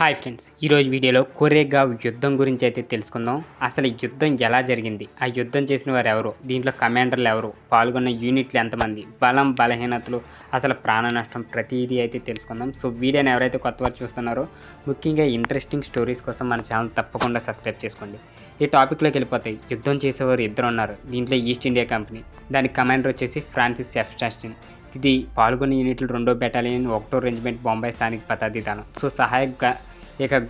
Hi friends, ఈరోజు వీడియోలో కోరేగావ్ యుద్ధం గురించి అయితే తెలుసుకుందాం. అసలు ఈ యుద్ధం ఎలా జరిగింది, ఆ యుద్ధం చేసిన వారు ఎవరు, దీంట్లో కమాండర్లు ఎవరు, పాల్గొన్న యూనిట్లు ఎంతమంది, బలం బలహీనతలు, అసలు ప్రాణ నష్టం, ప్రతిదీ అయితే తెలుసుకుందాం. సో వీడియోని ఎవరైతే కొత్త వారు చూస్తున్నారో ముఖ్యంగా ఇంట్రెస్టింగ్ స్టోరీస్ కోసం మన ఛానల్ తప్పకుండా సబ్స్క్రైబ్ చేసుకోండి. ఈ టాపిక్లోకి వెళ్ళిపోతాయి. యుద్ధం చేసేవారు ఇద్దరు ఉన్నారు. దీంట్లో ఈస్ట్ ఇండియా కంపెనీ, దాని కమాండర్ వచ్చేసి ఫ్రాన్సిస్ ఎఫ్ స్టాస్టిన్. ఇది పాల్గొన్న యూనిట్లు 2వ బెటాలియన్ 1వ రెజిమెంట్ బొంబాయి స్థానిక పదాతి దళం. సో సహాయక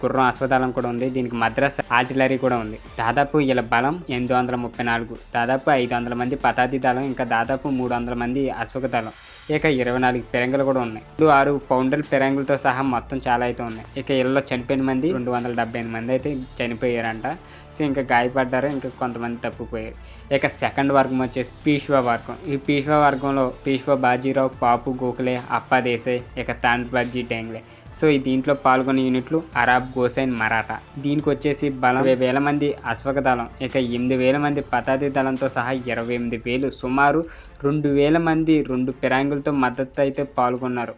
గుర్రం అశ్వదళం కూడా ఉంది. దీనికి మద్రాస్ ఆర్టిలరీ కూడా ఉంది. దాదాపు వీళ్ళ బలం 834, దాదాపు 500 మంది పదాతి దళం, ఇంకా దాదాపు 300 మంది అశ్వక దళం, 24 పిరంగులు కూడా ఉన్నాయి. 6 పౌండర్ పిరంగులతో సహా మొత్తం చాలా అయితే ఉన్నాయి. వీళ్ళలో చనిపోయిన మంది 278 మంది అయితే చనిపోయారంట. సో ఇంకా గాయపడ్డారు, ఇంకా కొంతమంది తప్పిపోయారు. సెకండ్ వర్గం వచ్చేసి పీష్వా వర్గం. ఈ పీష్వా వర్గంలో పీష్వా బాజీరావు, పాపు గోఖలే, అప్పా దేశాయ్, తాండ్బర్జీ డెంగ్లే. సో ఈ దీంట్లో పాల్గొన్న యూనిట్లు అరాబ్, గోసైన్, మరాఠా. దీనికి వచ్చేసి బలం 20,000 మంది అశ్వక దళం, 8,000 మంది పతాతి దళంతో సహా 28,000, సుమారు 2,000 మంది 2 పిరాంగులతో మద్దతు అయితే పాల్గొన్నారు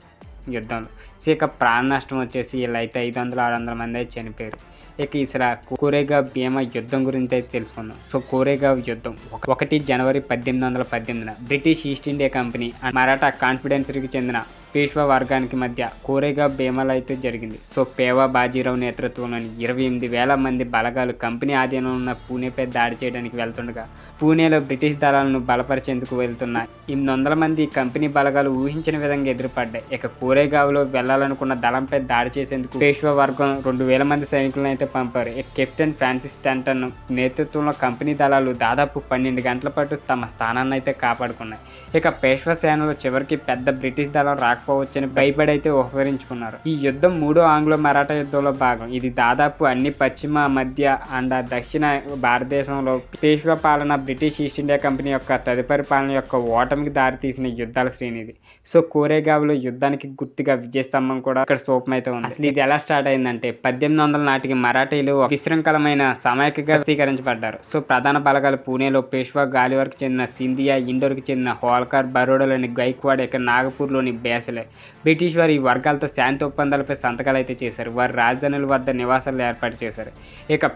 యుద్ధంలో. సో ప్రాణ నష్టం వచ్చేసి వీళ్ళైతే 500-600 మంది అయితే చనిపోయారు. అసలు కోరేగావ్ భీమా యుద్ధం గురించి అయితే తెలుసుకుందాం. సో కోరేగావ్ యుద్ధం 1 జనవరి 1818 British East India Company Maratha కాన్ఫెడరెన్సీకి చెందిన పేష్వా వర్గానికి మధ్య కోరేగావ్ భీమాలు అయితే జరిగింది. సో పేవా బాజీరావు నేతృత్వంలోని 28,000 మంది బలగాలు కంపెనీ ఆధీనంలో ఉన్న పూణేపై దాడి చేయడానికి వెళ్తుండగా, పూణేలో బ్రిటిష్ దళాలను బలపరిచేందుకు వెళ్తున్న 800 మంది కంపెనీ బలగాలు ఊహించిన విధంగా ఎదురుపడ్డాయి. కోరేగావ్లో వెళ్లాలనుకున్న దళంపై దాడి చేసేందుకు పేష్వా వర్గం 2,000 మంది సైనికులను అయితే పంపారు. కెప్టెన్ ఫ్రాన్సిస్ స్టాంటన్ నేతృత్వంలో కంపెనీ దళాలు దాదాపు 12 గంటల పాటు తమ స్థానాన్ని అయితే కాపాడుకున్నాయి. పేష్వా సేనలో చివరికి పెద్ద బ్రిటిష్ దళం రాకపోవచ్చని భయపడి అయితే ఉపకరించుకున్నారు. ఈ యుద్ధం 3వ ఆంగ్లో మరాఠా యుద్ధంలో భాగం. ఇది దాదాపు అన్ని పశ్చిమ, మధ్య అండ్ దక్షిణ భారతదేశంలో పేష్వా పాలన, బ్రిటిష్ ఈస్ట్ ఇండియా కంపెనీ యొక్క తదుపరి పాలన యొక్క ఓటమికి దారితీసిన యుద్ధాల శ్రేణి ఇది. సో కోరేగావ్లో యుద్ధానికి గుర్తుగా విజయస్తంభం కూడా ఇక్కడ స్థూపం అయితే ఉంది. అసలు ఇది ఎలా స్టార్ట్ అయిందంటే 1800 నాటికి మరాఠీలు విశృంఖలమైన సమైక్యంగా స్థిరీకరించబడ్డారు. సో ప్రధాన బలగాలు పూణేలో పేష్వా, గాలివర్కి చెందిన సింధియా, ఇండోర్కి చెందిన హోల్కర్, బరోడాలోని గైక్వాడ్, నాగపూర్లోని బేసలే. బ్రిటిష్ వారు ఈ వర్గాలతో శాంతి ఒప్పందాలపై సంతకాలు అయితే చేశారు. వారి రాజధానుల వద్ద నివాసాలు ఏర్పాటు చేశారు.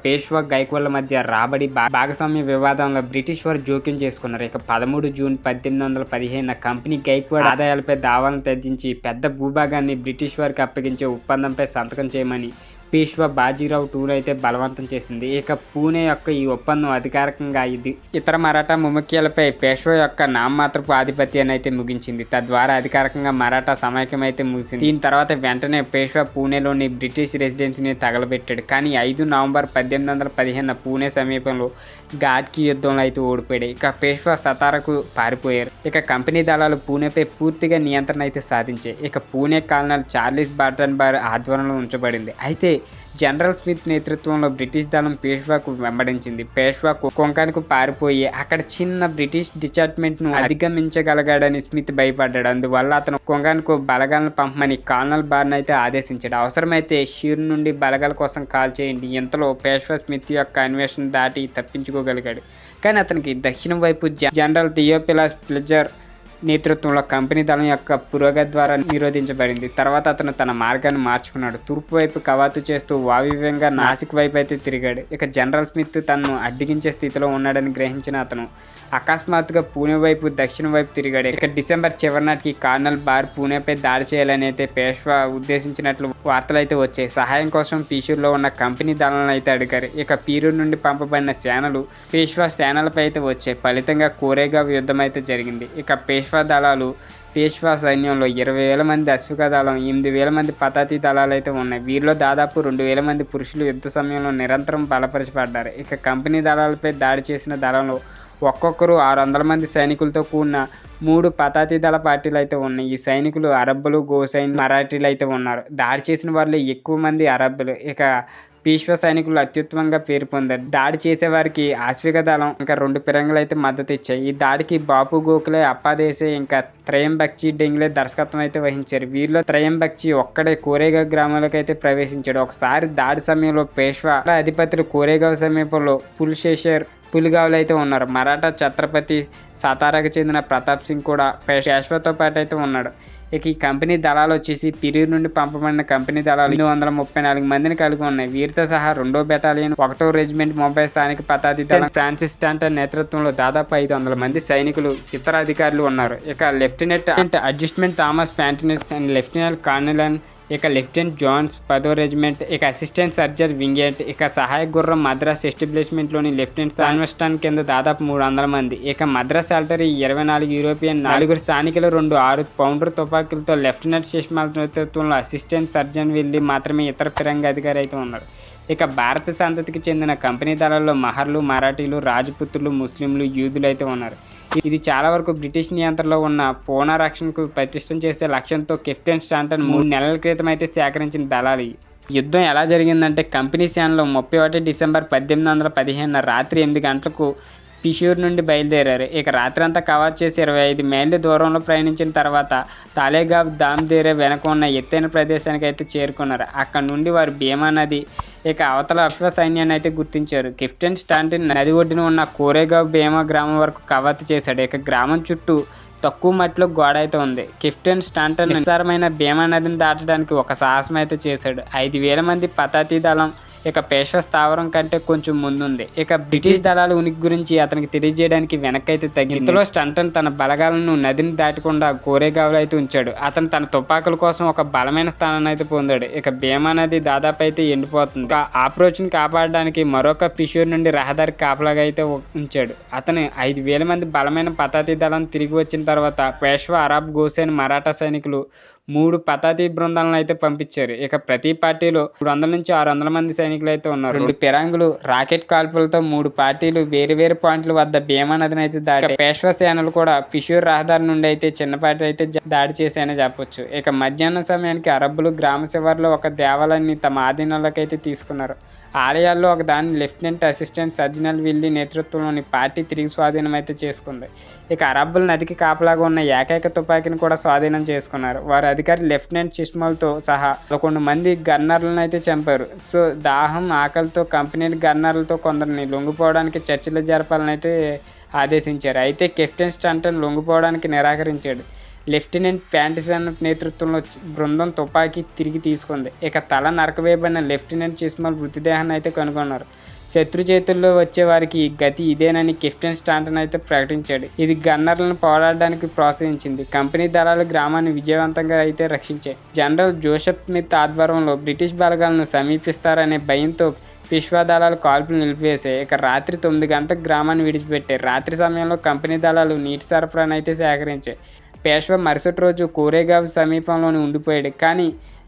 పేష్వా, గైక్వాడ్ల మధ్య రాబడి భాగస్వామ్య వివాదంలో బ్రిటిష్ వారు జోక్యం చేసుకున్నారు. 13 జూన్ 1815 కంపెనీ గైక్వాడ్ ఆదాయాలపై దావాలను తగ్గించి పెద్ద భూభాగాన్ని బ్రిటిష్ వారికి అప్పగించే ఒప్పందంపై సంతకం చేయమని పేష్వా బాజీరావు II అయితే బలవంతం చేసింది. పూణే యొక్క ఈ ఒప్పందం అధికారికంగా ఇతర మరాఠా ముముఖ్యాలపై పేష్వా యొక్క నామమాత్రపు ఆధిపత్యాన్ని అయితే ముగించింది. తద్వారా అధికారికంగా మరాఠా సమైక్యం అయితే ముగిసింది. దీని తర్వాత వెంటనే పేష్వా పూణేలోని బ్రిటిష్ రెసిడెన్సీని తగలబెట్టాడు. కానీ 5 నవంబర్ 1815 పూణే సమీపంలో ఘాట్కి యుద్ధంలో అయితే ఓడిపోయాడు. పేష్వా సతారాకు పారిపోయారు. కంపెనీ దళాలు పూణేపై పూర్తిగా నియంత్రణ అయితే సాధించాయి. పూణే కాలనల్ చార్లెస్ బార్టన్ బార్ ఆధ్వర్యంలో ఉంచబడింది. అయితే జనరల్ స్మిత్ నేతృత్వంలో బ్రిటిష్ దళం పేష్వాకు వెంబడించింది. పేష్వా కొంకణకు పారిపోయి అక్కడ చిన్న బ్రిటిష్ డిటాచ్మెంట్ను అధిగమించగలిగాడని స్మిత్ భయపడ్డాడు. అందువల్ల అతను కొంకణకు బలగాలను పంపమని కాల్నల్ బార్న్ అయితే ఆదేశించాడు. అవసరమైతే షీర్ నుండి బలగాల కోసం కాల్ చేయండి. ఇంతలో పేష్వా స్మిత్ యొక్క అన్వేషణ దాటి తప్పించుకోగలిగాడు. కానీ అతనికి దక్షిణం వైపు జనరల్ థియోఫిలస్ ప్లెజర్ నేతృత్వంలో కంపెనీ దళం యొక్క పురోగతి ద్వారా నిరోధించబడింది. తర్వాత అతను తన మార్గాన్ని మార్చుకున్నాడు. తూర్పు వైపు కవాతు చేస్తూ వాయువ్యంగా నాసిక్ వైపు అయితే తిరిగాడు. జనరల్ స్మిత్ తనను అడ్డగించే స్థితిలో ఉన్నాడని గ్రహించిన అతను అకస్మాత్తుగా పూణే వైపు దక్షిణ వైపు తిరిగాడు. డిసెంబర్ చివరి నాటికి కర్నల్ బార్ పూణేపై దాడి చేయాలని అయితే పేష్వా ఉద్దేశించినట్లు వార్తలు అయితే వచ్చాయి. సహాయం కోసం పీషూర్లో ఉన్న కంపెనీ దళాలను అయితే అడిగారు. పీరూర్ నుండి పంపబడిన సేనలు పేష్వా సేనలపై అయితే వచ్చాయి. ఫలితంగా కోరేగావ్ యుద్ధం అయితే జరిగింది. పేష్వా దళాలు పేష్వా సైన్యంలో 20,000 మంది అశ్విక దళం, 8,000 మంది పతాతి దళాలు అయితే ఉన్నాయి. వీరిలో దాదాపు 2,000 మంది పురుషులు యుద్ధ సమయంలో నిరంతరం బలపరచబడ్డారు. కంపెనీ దళాలపై దాడి చేసిన దళంలో ఒక్కొక్కరు 600 మంది సైనికులతో కూడిన 3 పతాతి దళ పార్టీలు అయితే ఉన్నాయి. ఈ సైనికులు అరబ్బులు, గోసైన్, మరాఠీలు అయితే ఉన్నారు. దాడి చేసిన వారిలో ఎక్కువ మంది అరబ్బులు. పేష్వా సైనికులు అత్యుత్తమంగా పేరు పొందారు. దాడి చేసేవారికి ఆశ్విక దళం ఇంకా 2 పిరంగులు అయితే మద్దతు ఇచ్చాయి. ఈ దాడికి బాపు గోఖలే, అప్పా దేశాయ్, ఇంకా త్రయంబక్జీ డెంగ్లే దర్శకత్వం అయితే వహించారు. వీరిలో త్రయంబక్జీ ఒక్కడే కోరేగావ్ గ్రామాలకు అయితే ప్రవేశించాడు. ఒకసారి దాడి సమయంలో పేష్వా అధిపతులు కోరేగావ్ సమీపంలో పుల్షేషర్ పులిగావులు అయితే ఉన్నారు. మరాఠా ఛత్రపతి సాతారాకు చెందిన ప్రతాప్ సింగ్ కూడా పేష్వాతో పాటు అయితే ఉన్నాడు. ఇక ఈ కంపెనీ దళాలు వచ్చేసి పిరూరు నుండి పంపబడిన కంపెనీ దళాలు 834 మందిని కలిగి ఉన్నాయి. వీరితో సహా 2వ బెటాలియన్ 1వ రెజిమెంట్ ముంబై స్థానిక పతాతి దళం ఫ్రాన్సిస్ స్టాంటన్ నేతృత్వంలో దాదాపు 500 మంది సైనికులు, ఇతర అధికారులు ఉన్నారు. ఇక లెఫ్టినెంట్ అడ్జస్ట్మెంట్ థామస్ ఫ్యాంటినెస్ అండ్ లెఫ్టినెంట్ కార్నెలన్, ఇక లెఫ్టినెంట్ జాన్స్ 10వ రెజిమెంట్, ఇక అసిస్టెంట్ సర్జర్ వింగెట్, ఇక సహాయక గుర్రం మద్రాస్ ఎస్టాబ్లిష్మెంట్లోని లెఫ్టినెంట్ సాన్వెస్టన్ కింద దాదాపు 300 మంది, ఇక మద్రాస్ ఆల్టరీ 24 యూరోపియన్, 4 స్థానికులు, 2 6-పౌండర్ తుపాకీలతో లెఫ్టినెంట్ షిష్మాల్ నేతృత్వంలో అసిస్టెంట్ సర్జన్ వెళ్ళి మాత్రమే ఇతర ఫిరంగి అధికారి అయితే ఉన్నారు. ఇక భారత సంతతికి చెందిన కంపెనీ దళాల్లో మహర్లు, మరాఠీలు, రాజపుత్రులు, ముస్లింలు, యూదులు అయితే ఉన్నారు. ఇది చాలా వరకు బ్రిటిష్ నియంత్రణలో ఉన్న పూనా రక్షణకు పటిష్టం చేసే లక్ష్యంతో కెప్టెన్ స్టాంటన్ 3 నెలల క్రితం అయితే సేకరించిన దళాలు. యుద్ధం ఎలా జరిగిందంటే కంపెనీ సేనలో 31 డిసెంబర్ 1815 రాత్రి 8 గంటలకు పిషూర్ నుండి బయలుదేరారు. ఇక రాత్రంతా కవర్ చేసి 25 మైళ్ళ దూరంలో ప్రయాణించిన తర్వాత తాలేగావ్ దామ్దేరే వెనక ఉన్న ఎత్తైన ప్రదేశానికి అయితే చేరుకున్నారు. అక్కడ నుండి వారు భీమా నది, ఇక అవతల అశ్వ సైన్యాన్ని అయితే గుర్తించారు. కెప్టెన్ స్టాంటన్ నది ఒడ్డున ఉన్న కోరేగావ్ భీమా గ్రామం వరకు కవాతు చేశాడు. ఇక గ్రామం చుట్టూ తక్కువ మట్టిలో గోడ అయితే ఉంది. కెప్టెన్ స్టాంటన్ నిస్సారమైన భీమా నదిని దాటడానికి ఒక సాహసం అయితే చేశాడు. 5,000 మంది పతాతి దళం ఇక పేష్వా స్థావరం కంటే కొంచెం ముందుంది. ఇక బ్రిటిష్ దళాల ఉనికి గురించి అతనికి తెలియజేయడానికి వెనక్కి అయితే తగ్గింది. ఇంతలో స్టంటన్ తన బలగాలను నదిని దాటకుండా కోరేగావ్లో అయితే ఉంచాడు. అతను తన తుపాకుల కోసం ఒక బలమైన స్థానాన్ని అయితే పొందాడు. ఇక భీమా నది దాదాపు అయితే ఎండిపోతుంది. ఇక ఆప్రోచ్ని కాపాడడానికి మరొక పిషూర్ నుండి రహదారి కాపలాగా అయితే ఉంచాడు. అతను 5,000 మంది బలమైన పతాతి దళం తిరిగి వచ్చిన తర్వాత పేష్వా అరబ్ గోసేన్ మరాఠా సైనికులు 3 పతాతి బృందాలను అయితే పంపించారు. ఇక ప్రతి పార్టీలో 300 నుంచి 600 మంది సైనికులు అయితే ఉన్నారు. 2 పిరాంగులు, రాకెట్ కాల్పులతో 3 పార్టీలు వేరు పాయింట్ల వద్ద భీమా నదిని అయితే దాటి పేష్వా సేనలు కూడా పిషూర్ రహదారి నుండి అయితే చిన్నపాటి అయితే దాడి చేశాయని చెప్పొచ్చు. ఇక మధ్యాహ్నం సమయానికి అరబ్బులు గ్రామ శివార్లో ఒక దేవాలయాన్ని తమ ఆధీనంలోకి అయితే తీసుకున్నారు. ఆలయాల్లో ఒక దాన్ని లెఫ్టినెంట్ అసిస్టెంట్ సర్జినల్ విల్లీ నేతృత్వంలోని పార్టీ తిరిగి స్వాధీనం అయితే చేసుకుంది. ఇక అరబ్బులు నదికి కాపలాగా ఉన్న ఏకైక తుపాకీని కూడా స్వాధీనం చేసుకున్నారు. వారి అధికారి లెఫ్టినెంట్ షిష్మాల్తో సహా 11 మంది గన్నర్లను అయితే చంపారు. సో దాహం, ఆకలితో కంపెనీ గన్నర్లతో కొందరిని లొంగిపోవడానికి చర్చలు జరపాలని అయితే ఆదేశించారు. అయితే కెప్టెన్ స్టాంటన్ లొంగిపోవడానికి నిరాకరించాడు. లెఫ్టినెంట్ ప్యాంటిసన్ నేతృత్వంలో బృందం తుపాకీ తిరిగి తీసుకుంది. ఇక తల నరకవేయబడిన లెఫ్టినెంట్ షిష్మాల్ మృతదేహాన్ని అయితే కనుగొన్నారు. శత్రు చేతుల్లో వచ్చే వారికి గతి ఇదేనని కెప్టెన్ స్టాంటన్ అయితే ప్రకటించాడు. ఇది గన్నర్లను పోరాడడానికి ప్రోత్సహించింది. కంపెనీ దళాలు గ్రామాన్ని విజయవంతంగా అయితే రక్షించాయి. జనరల్ జోసెఫ్ స్మిత్ ఆధ్వర్యంలో బ్రిటిష్ బలగాలను సమీపిస్తారనే భయంతో పిష్వా దళాలు కాల్పులు నిలిపివేశాయి. ఇక రాత్రి 9 గంటలకు గ్రామాన్ని విడిచిపెట్టాయి. రాత్రి సమయంలో కంపెనీ దళాలు నీటి సరఫరాను అయితే సేకరించాయి. పేష్వా మరుసటి రోజు కోరేగావ్ సమీపంలోనే ఉండిపోయాడు, కానీ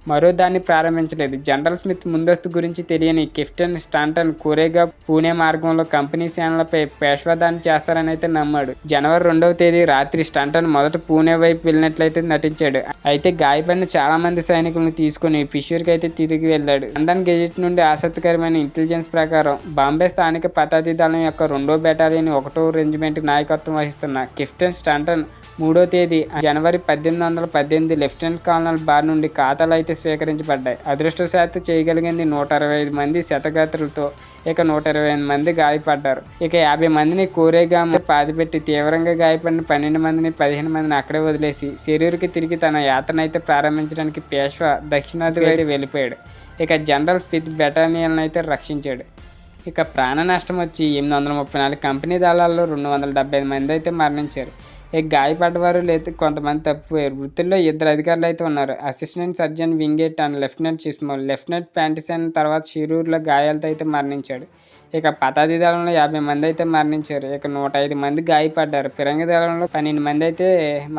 మరో దాన్ని ప్రారంభించలేదు. జనరల్ స్మిత్ ముందస్తు గురించి తెలియని కెప్టెన్ స్టాంటన్ కోరేగావ్ పూణే మార్గంలో కంపెనీ సేనలపై పేష్వా దాడి చేస్తారని అయితే నమ్మాడు. జనవరి 2వ తేదీ రాత్రి స్టాంటన్ మొదట పూణే వైపు వెళ్ళినట్లయితే నటించాడు. అయితే గాయపడిన చాలా మంది సైనికులను తీసుకుని పిషూర్కి అయితే తిరిగి వెళ్ళాడు. లండన్ గెజెట్ నుండి ఆసక్తికరమైన ఇంటెలిజెన్స్ ప్రకారం బాంబే స్థానిక పతాతి దళం యొక్క 2వ బెటాలియన్ 1వ రెజిమెంట్ నాయకత్వం వహిస్తున్న కెప్టెన్ స్టాంటన్ 3వ తేదీ జనవరి 1818 లెఫ్టినెంట్ కల్నల్ బార్ నుండి ఖాతాలు అయితే స్వీకరించబడ్డాయి. అదృష్టవశాత్తు చేయగలిగింది 125 మంది శతగాత్రులతో, ఇక 128 మంది గాయపడ్డారు. ఇక 50 మందిని కోరేగామ్ పాతిపెట్టి తీవ్రంగా గాయపడిన 12 మందిని 15 మందిని అక్కడే వదిలేసి శరీరుకి తిరిగి తన యాత్రను అయితే ప్రారంభించడానికి పేష్వా దక్షిణాది అయితే వెళ్ళిపోయాడు. ఇక జనరల్ స్మిత్ బెటాలియన్లను అయితే రక్షించాడు. ఇక ప్రాణ నష్టం వచ్చి 834 కంపెనీ దళాల్లో 275 మంది అయితే మరణించారు. ఇక గాయపడ్డవారు లేదా కొంతమంది తప్పిపోయారు. వృత్తుల్లో 2 అధికారులు అయితే ఉన్నారు. Assistant surgeon Wingate and lieutenant షిష్మాల్. లెఫ్టినెంట్ ప్యాంటిసన్ తర్వాత షిరూర్లో గాయాలతో అయితే మరణించాడు. ఇక పతాతి దళంలో 50 మంది అయితే మరణించారు. ఇక 105 మంది గాయపడ్డారు. ఫిరంగి దళంలో 12 మంది అయితే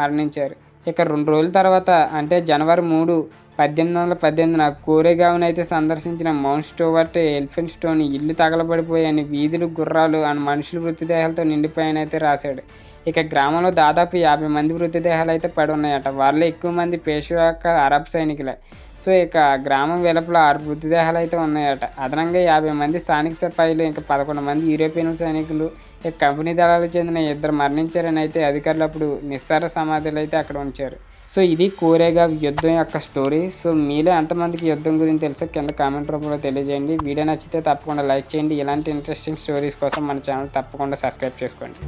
మరణించారు. ఇక 2 రోజుల తర్వాత అంటే జనవరి 3, 1818 కోరేగావ్ను అయితే సందర్శించిన మౌంట్ స్టోవర్ట్ ఎలిఫెంట్ స్టోన్ ఇల్లు తగలబడిపోయాయని, వీధులు గుర్రాలు అండ్ మనుషులు మృతదేహాలతో నిండిపోయాయని అయితే రాశాడు. ఇక గ్రామంలో దాదాపు 50 మంది మృతదేహాలు అయితే పడి ఉన్నాయట. వాళ్ళే ఎక్కువ మంది పేష్వా యొక్క అరబ్ సైనికులే. సో ఇక గ్రామం వెలుపల 6 మృతదేహాలు అయితే ఉన్నాయట. అదనంగా 50 మంది స్థానిక సిపాయిలు, ఇంకా 11 మంది యూరోపియన్ సైనికులు, ఇక కంపెనీ దళాలకు చెందిన 2 మరణించారని అయితే అధికారులు అప్పుడు నిస్సార సమాధులు అయితే అక్కడ ఉంచారు. సో ఇది కోరేగావ్ యుద్ధం యొక్క స్టోరీ. సో మీలో ఎంతమందికి యుద్ధం గురించి తెలుసో కింద కామెంట్ రూపంలో తెలియజేయండి. వీడియో నచ్చితే తప్పకుండా లైక్ చేయండి. ఇలాంటి ఇంట్రెస్టింగ్ స్టోరీస్ కోసం మన ఛానల్ తప్పకుండా సబ్స్క్రైబ్ చేసుకోండి.